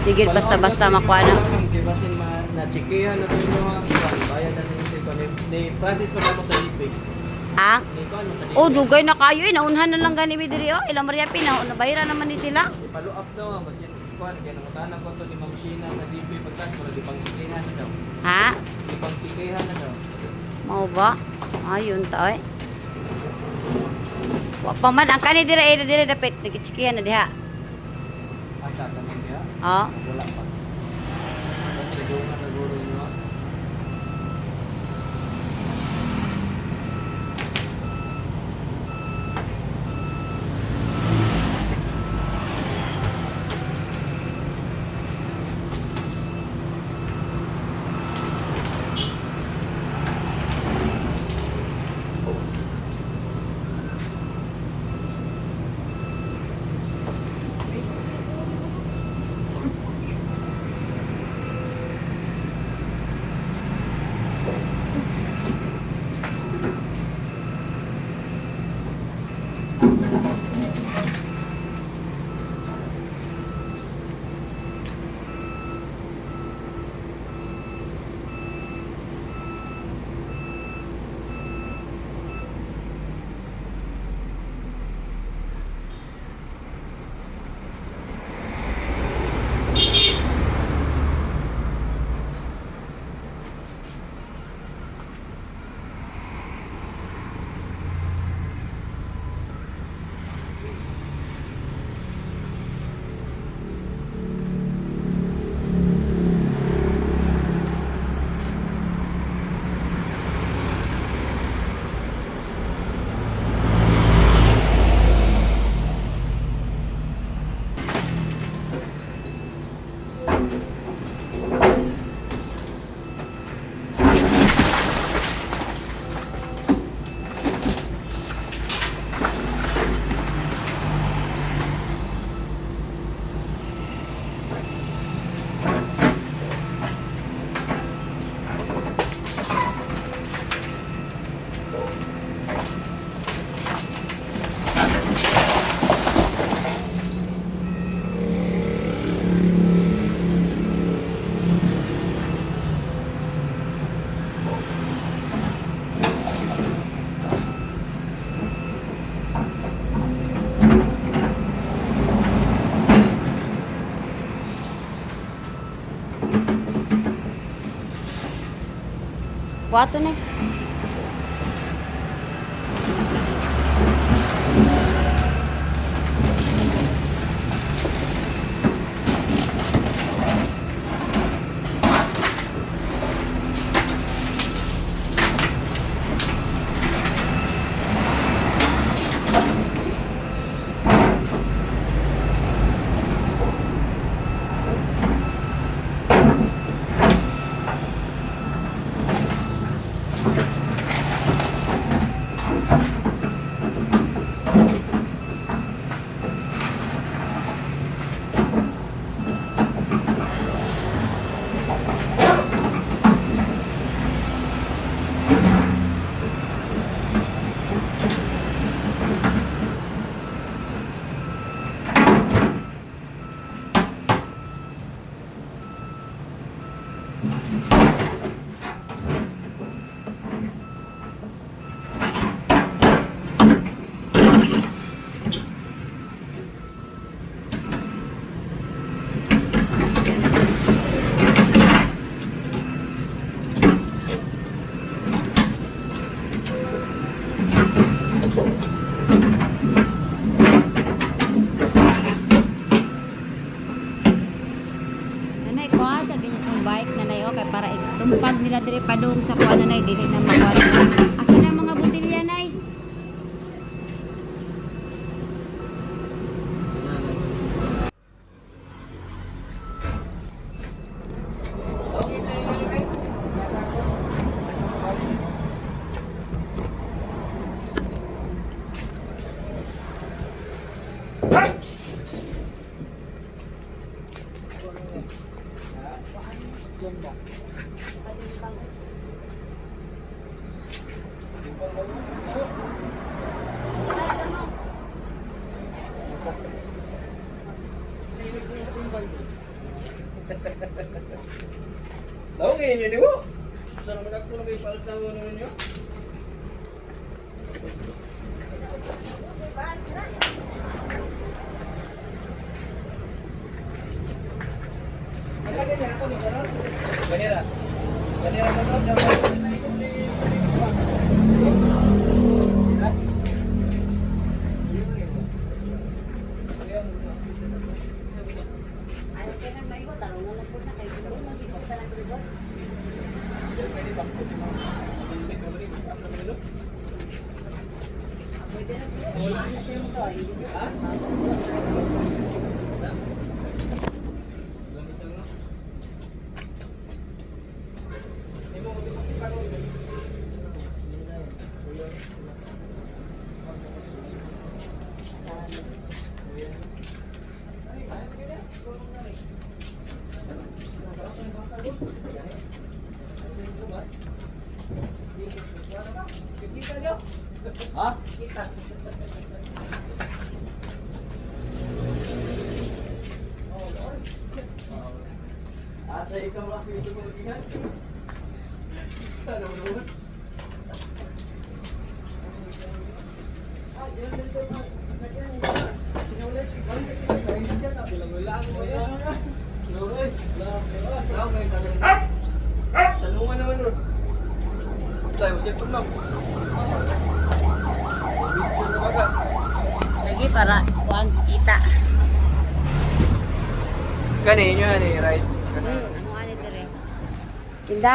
Digit basta-basta makuha na. Di ba sin na-checkihan na ito yung mga bayad natin ito. Ni Francis pa mo sa ipig. Ha? Ni Kuan mo sa ipig. Oh, dugay na kayo eh. Naunhan na lang gani diri oh. Ilang Maria Pina, nabayran naman ni sila. Follow up daw ang basin Kuan kaya nangutanang ko to ni Ma'am Sheena sa DP pagkas para di pang checkihan na daw. Ha? Di pang checkihan na daw. Mao ba? Ayun ta eh. Wa pa man ang kani dire dapat nagitsikihan na diha. Asa ka man niya? Oh. Wala pa. Kasi nagawin na guro niyo. Kuwato na. Nanay, kuha sa ganyan itong bike nanay o kay para itumpag nila dire padung sa kuha nanay dili na magwala. Asa na mga butilya nay? Lawa kayo ninyo, di mo? Saan naman ako na may palsawa naman ninyo? Ganira. Ganira mo to. Ayaw ka nang maigo, tarungan lang po na kayo. Tarungan, dito sa lang dito. Pwede na po. Ano siya mo to? Ha? Ate, ikaw lang yung sumulgihan. Ano naman? Tanungan naman nun. Tayo, sipon mo. Lagi para kuan kita. Ganin nyo yan eh, right? Ano ani dire? Tinda